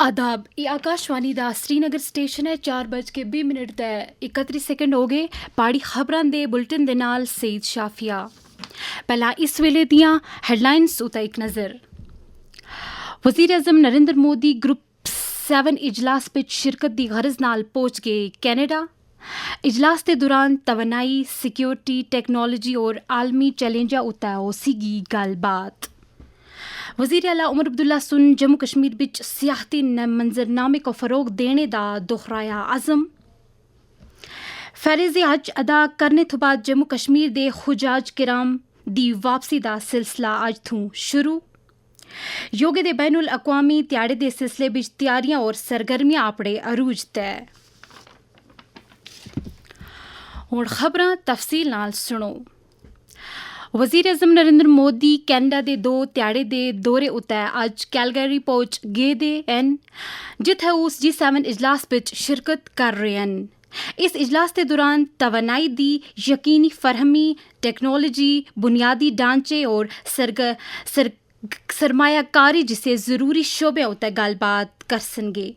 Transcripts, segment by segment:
आदाब, ये आकाशवाणी दा श्रीनगर स्टेशन है। 4:20 ते 31 सेकंड हो गए। पाड़ी खबरां दे बुलेटिन दे नाल सईद शाफिया। पहला इस वेले दियां हेडलाइंस उता एक नज़र। वज़ीर आज़म नरेंद्र मोदी ग्रुप 7 इजलास विच शिरकत दी गरज नाल पहुंच गए कैनेडा। इजलास के दौरान तवानाई, सिक्योरिटी, टेक्नोलॉजी और आलमी चैलेंजा उता होसीगी गलबात। वज़ीर आला उमर अब्दुल्ला सुन जम्मू कश्मीर विच सियाहती मंजरनामे को फ़रोग देने दा दोहराया अज़म। फैज़ हज अदा करने तो बाद जम्मू कश्मीर दे खुजाज किराम दी वापसी दा सिलसिला अज थूं शुरू। योगे दे बैनुल अक़वामी ध्याड़े दे सिलसिले विच तैयारियां और सरगर्मियां अपने अरूज तय। हुण खबरां तफसील नाल सुनो। वज़ीर आज़म नरेंद्र मोदी कैनेडा दे 2 ध्याड़े दे दौरे उत्ते अज कैलगरी पहुंच गए हैं, जित्थे उस G7 इजलास विच शिरकत कर रहे हैं। इस इजलास के दौरान तवानाई दी यकीनी फरहमी, टेक्नोलॉजी, बुनियादी ढांचे और सरमायाकारी जिसे ज़रूरी शोबे उत्ते गलबात करसनगे।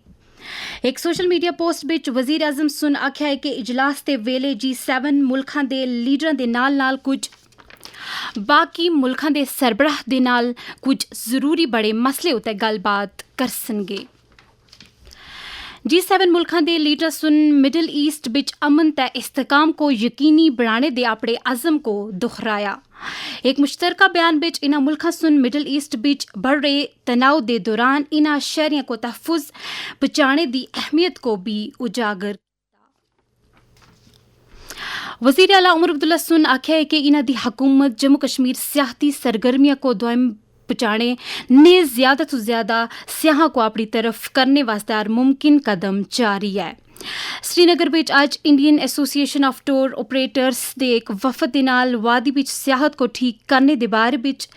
एक सोशल मीडिया पोस्ट विच वज़ीर आज़म सुन आख्या है कि इजलास के वेले G7 मुल्खां दे लीडरां दे नाल कुछ बाकी मुल्खां दे सरबराह दे नाल कुछ ज़रूरी बड़े मसले उत्ते गलबात करसनगे। G7 मुल्खां दे लीडर सुन मिडल ईस्ट विच अमन ते इस्तेकाम को यकीनी बनाने दे अपने अज़म को दोहराया। एक मुश्तरका बयान विच इन्हां मुल्खां सुन मिडल ईस्ट विच बढ़ रहे तनाव दे दौरान इन्हां शहरियों को तहफ़्फ़ुज़ बचाने दी अहमियत को भी उजागर। वज़ीर आला उमर अब्दुल्ला सुन आख्या है कि इन्हां दी हुकूमत जम्मू कश्मीर सियाहती सरगर्मियां को दायम पहुंचाने ने ज़्यादा तो ज़्यादा सियाह को अपनी तरफ करने वास्ते हर मुमकिन कदम जारी है। श्रीनगर विच आज Indian association of tour operators दे एक वफद दे नाल वादी विच सियाहत को ठीक करने दे बारे विच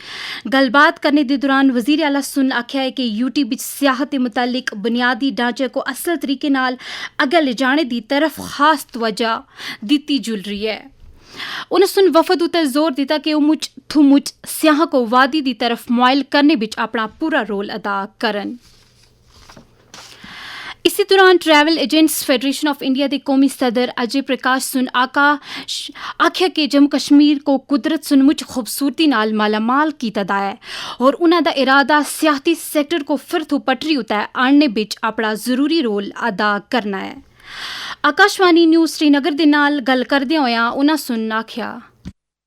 गलबात करने दे दौरान वज़ीर आला सुन आख्या है कि यूटी विच सियाहत के मुतालिक बुनियादी ढांचे को असल तरीके नाल अगे ले जाने दी तरफ खास तवज्जो दी जुल रही है। उन्हें सुन वफद उतर जोर दिता कि मुझ सियाह को वादी दी तरफ मुआइल करने विच अपना पूरा रोल अदा करन। इसी दौरान travel agents federation of India के कौमी सदर अजय प्रकाश सुन आख्या कि जम्मू कश्मीर को कुदरत सुन मुझ खूबसूरती नाल मालामाल कीता दा है और उन्हां दा इरादा सियाहती सेक्टर को फिर तो पटरी उते आणने विच अपना जरूरी रोल अदा करना है। आकाशवाणी न्यूज़ श्रीनगर दे नाल गल करदे होया उन्हां सुन आख्या,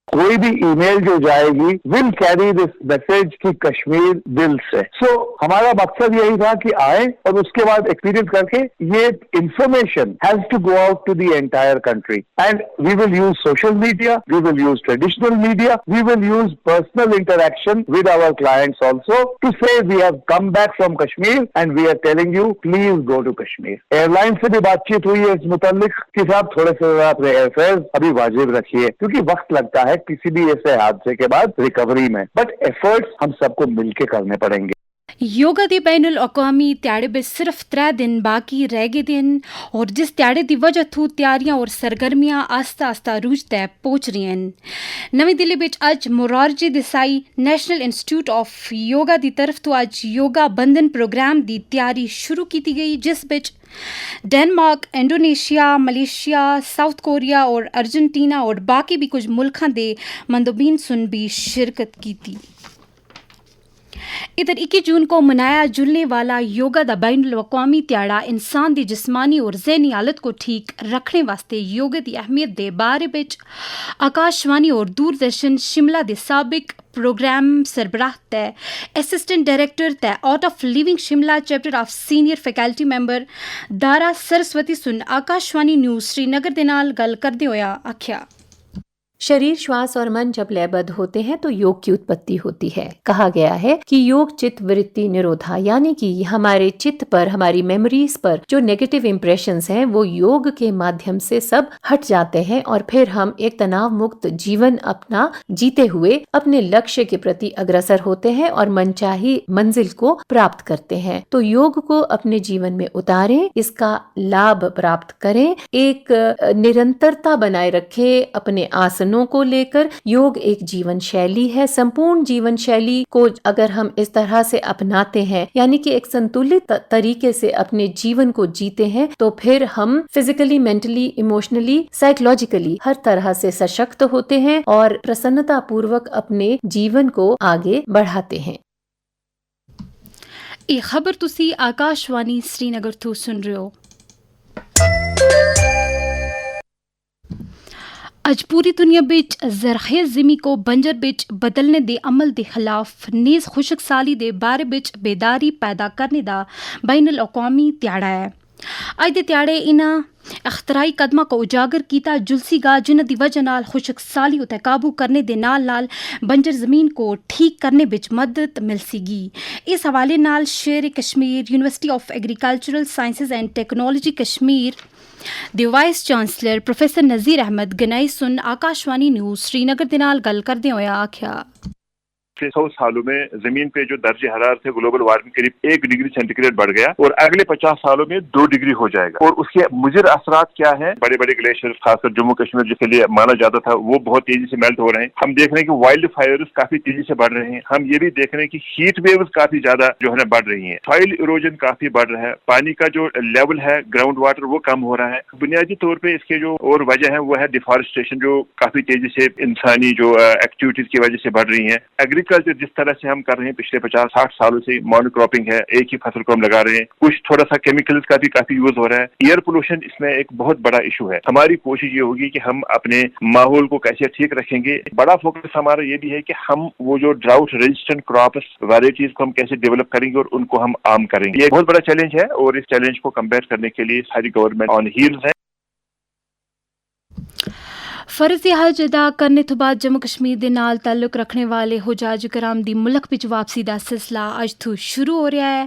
कोई भी ईमेल जो जाएगी विल कैरी दिस मैसेज कि कश्मीर दिल से। सो हमारा मकसद यही था कि आए और उसके बाद एक्सपीरियंस करके ये information has to go out to the entire country and we will use social media, we will use traditional media, we will use personal interaction with our clients also to say we have come back from Kashmir and we are telling you please go to Kashmir. Airline से भी बातचीत हुई है इस मुतालिक कि साहब थोड़े से अपने एयरफेयर अभी वाजिब रखिए क्योंकि वक्त लगता है किसी भी ऐसे हादसे के बाद रिकवरी में, बट एफर्ट्स हम सबको मिलके करने पड़ेंगे। योगा दे बैनुल अक़वामी ध्याड़े में सिर्फ 3 दिन बाकी रह गए दिन और जिस ध्याड़े की वजह थू तैयारियां और सरगर्मियां आस्ता आस्ता रूज तय पहुंच रही हैं। नवी दिल्ली विच अज Morarji Desai national institute of yoga की तरफ तो अज योगा बंधन प्रोग्राम की तैयारी शुरू की गई, जिस विच Denmark, Indonesia, Malaysia, south Korea और अर्जेंटीना और बाकी भी कुछ मुल्कां दे मंदोबीन सुन भी शिरकत की थी। इधर 21 जून को मनाया जुलने वाला योगा दा बैनुल अक़वामी ध्याड़ा इंसान की जिस्मानी और ज़हनी हालत को ठीक रखने वास्ते योगा की अहमियत दे बारे विच आकाशवाणी और दूरदर्शन शिमला दे साबिक प्रोग्राम सरबराह ते असिस्टेंट डायरेक्टर ते Art of Living Shimla chapter of senior faculty member दारा सरस्वती सुन आकाशवाणी न्यूज़ श्रीनगर दे नाल गल करदे होया आख्या, शरीर, श्वास और मन जब लयबद्ध होते हैं तो योग की उत्पत्ति होती है। कहा गया है कि योग चित्त वृत्ति निरोधा, यानी कि हमारे चित्त पर, हमारी मेमोरीज पर जो नेगेटिव इम्प्रेशंस हैं वो योग के माध्यम से सब हट जाते हैं और फिर हम एक तनाव मुक्त जीवन अपना जीते हुए अपने लक्ष्य के प्रति अग्रसर होते हैं और मनचाही मंजिल को प्राप्त करते हैं। तो योग को अपने जीवन में उतारें, इसका लाभ प्राप्त करें, एक निरंतरता बनाए रखें अपने आसन बंधनों को लेकर। योग एक जीवन शैली है, संपूर्ण जीवन शैली को अगर हम इस तरह से अपनाते हैं, यानी कि एक संतुलित तरीके से अपने जीवन को जीते हैं, तो फिर हम फिजिकली, मेंटली, इमोशनली, साइकोलॉजिकली हर तरह से सशक्त होते हैं और प्रसन्नता पूर्वक अपने जीवन को आगे बढ़ाते हैं। ਇਹ ਖਬਰ ਤੁਸੀਂ ਆਕਾਸ਼ਵਾਣੀ श्रीनगर ਤੋਂ ਸੁਣ ਰਹੇ ਹੋ। ਅੱਜ ਪੂਰੀ ਦੁਨੀਆ ਵਿੱਚ ਜ਼ਰਖੇਜ਼ ਜ਼ਮੀਨ को बंजर ਵਿੱਚ ਬਦਲਣੇ ਦੇ ਅਮਲ ਦੇ ਖਿਲਾਫ ਨੀਜ਼ ਖੁਸ਼ਕ ਸਾਲੀ ਦੇ ਬਾਰੇ ਵਿੱਚ ਬੇਦਾਰੀ ਪੈਦਾ ਕਰਨੇ ਦਾ ਬੈਨ ਅਲ-ਅਕਵਾਮੀ ਦਿਹਾੜਾ ਹੈ। ਅੱਜ ਦੇ ਦਿਹਾੜੇ ਇਹਨਾਂ ਅਖਤਰਾਈ ਕਦਮਾਂ को ਉਜਾਗਰ ਕੀਤਾ ਜੁਲਸੀਗਾ ਜਿਨ੍ਹਾਂ ਦੀ ਵਜ੍ਹਾ ਨਾਲ ਖੁਸ਼ਕ ਸਾਲੀ ਉਤੇ ਕਾਬੂ ਕਰਨੇ ਦੇ ਨਾਲ ਬੰਜਰ ਜ਼ਮੀਨ को ਠੀਕ ਕਰਨੇ ਵਿੱਚ ਮਦਦ ਮਿਲ ਸੀਗੀ। ਇਸ ਹਵਾਲੇ ਨਾਲ ਸ਼ੇਰ Kashmir university of agricultural sciences and technology Kashmir ਦੇ ਵਾइस ਚਾਂਸਲਰ प्रोफेसर नज़ीर अहमद गनाई सुन आकाशवाणी न्यूज़ श्रीनगर के नाल गल करदे होया आख्या 100 सालों में जमीन पे जो दर्जे हरारत है ग्लोबल वार्मिंग करीब 1 डिग्री सेंटीग्रेड बढ़ गया और अगले 50 सालों में 2 डिग्री हो जाएगा। और उसके मुज़िर असरात क्या है? बड़े बड़े ग्लेशियर खासकर जम्मू कश्मीर जिसके लिए माना जाता था वो बहुत तेजी से मेल्ट हो रहे हैं। हम देख रहे हैं कि वाइल्ड फायर्स काफी तेजी से बढ़ रहे हैं। हम ये भी देख रहे हैं कि हीट वेव्स काफी ज्यादा जो है ना बढ़ रही है। सॉइल इरोजन काफी बढ़ रहा है। पानी का जो लेवल है ग्राउंड वाटर वो कम हो रहा है। बुनियादी तौर पर इसके जो और वजह है वो है डिफॉरेस्टेशन जो काफी तेजी से इंसानी जो एक्टिविटीज की वजह से बढ़ रही है। एग्रीकल्चर जिस तरह से हम कर रहे हैं पिछले 50-60 सालों से मोनोक्रॉपिंग है, एक ही फसल को हम लगा रहे हैं, कुछ थोड़ा सा केमिकल्स का भी काफी यूज हो रहा है। एयर पोल्यूशन इसमें एक बहुत बड़ा इशू है। हमारी कोशिश ये होगी कि हम अपने माहौल को कैसे ठीक रखेंगे। बड़ा फोकस हमारा ये भी है कि हम वो जो ड्राउट रेजिस्टेंट क्रॉप्स वैरायटीज को हम कैसे डेवलप करेंगे और उनको हम आम करेंगे। ये बहुत बड़ा चैलेंज है और इस चैलेंज को कंपेयर करने के लिए सारी गवर्नमेंट ऑन हील्स है। फर्ज हज अदा करने तो बाद जम्मू कश्मीर के नाल ताल्लुक रखने वाले हुजाज कराम दी मुल्क विच वापसी का सिलसिला अज तो शुरू हो रहा है।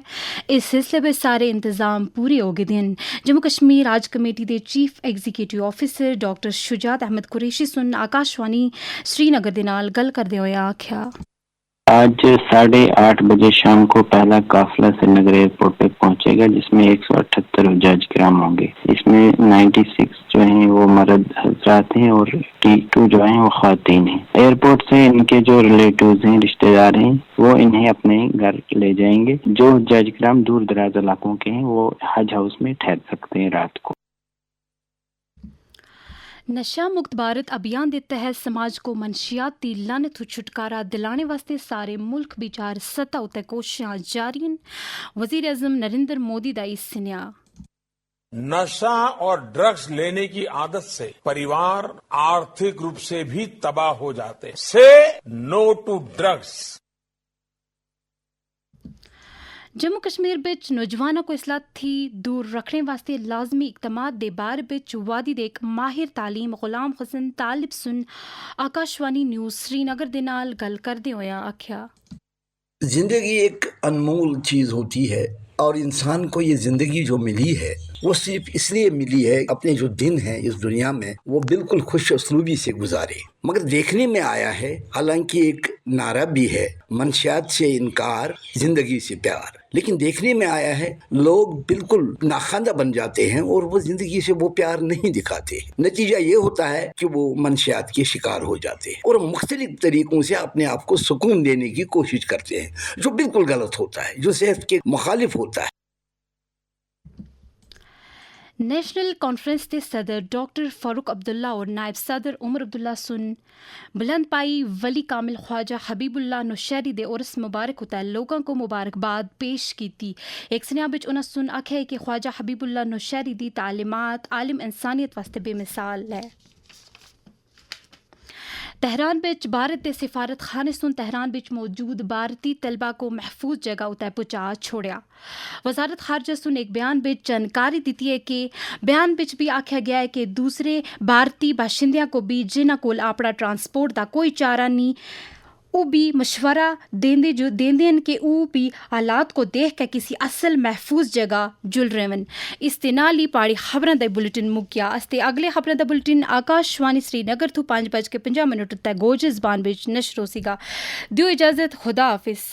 इस सिलसिले में सारे इंतजाम पूरे हो गए हैं। जम्मू कश्मीर हज कमेटी के chief executive officer doctor Shujat Ahmad Qureshi सुन आकाशवाणी श्रीनगर के नाल गल करदे होए आख्या आज 8:30 बजे शाम को पहला काफिला श्रीनगर एयरपोर्ट पे पहुंचेगा जिसमें 178 हुज्जाज किराम होंगे। इसमें 96 जो हैं वो मर्द हजरात हैं और 2 जो हैं वो ख्वातीन हैं। एयरपोर्ट से इनके जो रिलेटिव्स हैं, रिश्तेदार हैं, वो इन्हें अपने घर ले जाएंगे। जो हुज्जाज किराम दूर दराज इलाकों के हैं वो हज हाउस में ठहर सकते हैं रात को। नशा मुक्त भारत अभियान के तहत समाज को मनशियाती लानत तो छुटकारा दिलाने वास्ते सारे मुल्क विचार सतह उत्ते कोशिशां जारी हैं। वजीर आजम नरेंद्र मोदी का इस सिन्या नशा और ड्रग्स लेने की आदत से परिवार आर्थिक रूप से भी तबाह हो जाते हैं। Say no to drugs. Jammu Kashmir विच नौजवानों को इसलाह थी दूर रखने वास्ते लाजमी इकदामात दे बारे विच वादी दे एक माहिर तालीम गुलाम हसन तालिब सुन आकाशवाणी न्यूज़ श्रीनगर दे नाल गल करदे होया आख्या जिंदगी एक अनमोल चीज होती है और इंसान को ये जिंदगी जो मिली है वो सिर्फ इसलिए मिली है अपने जो दिन है इस दुनिया में वो बिल्कुल खुश उसलूबी से गुजारे। मगर देखने में आया है, हालांकि एक नारा भी है, मंशियात से इनकार जिंदगी से प्यार, लेकिन देखने में आया है लोग बिल्कुल नाखांदा बन जाते हैं और वो जिंदगी से वो प्यार नहीं दिखाते। नतीजा ये होता है कि वो मंशियात के शिकार हो जाते हैं और मुख्तलिफ तरीकों से अपने आप को सुकून देने की कोशिश करते हैं, जो बिल्कुल गलत होता है, जो सेहत के मुखालिफ होता है। नेशनल कॉन्फ्रेंस के सदर डॉक्टर फारूक अब्दुल्ला और नायब सदर उमर अब्दुल्ला सुन बुलंद पाई वली कामिल ख्वाजा हबीबुल्ला नौशहरी दे उर्स मुबारक होता है लोगों को मुबारकबाद पेश की थी। एक सनिया बिच उन्हें सुन आखे कि ख्वाजा हबीबुल्ला नौशहरी दी तालीमात आलिम इंसानियत वास्ते बेमिसाल है। तेहरान बिच भारत के सिफारत खाने सुन तेहरान बिच मौजूद भारतीय तलबा को महफूज जगह उतर पहुँचा छोड़िया। वजारत खारजा सुन एक बयान बिच जानकारी दी है कि बयान बिच भी आख्या गया है कि दूसरे भारतीय बाशिंदियां को भी जिन्हां कोल अपना ट्रांसपोर्ट का कोई चारा नहीं वो भी मशवरा देंदे जो देंदे कि वो भी हालात को देख के किसी असल महफूज जगह जुल रहे। इस नाल ही पाड़ी खबरों का बुलेटिन मुक गया। अस्ते अगले खबरों का बुलेटिन आकाशवाणी श्रीनगर तो 5:50 तक गोज ज़बान बिच नशर होसीगा। दियो इजाज़त, खुदा हाफिज़।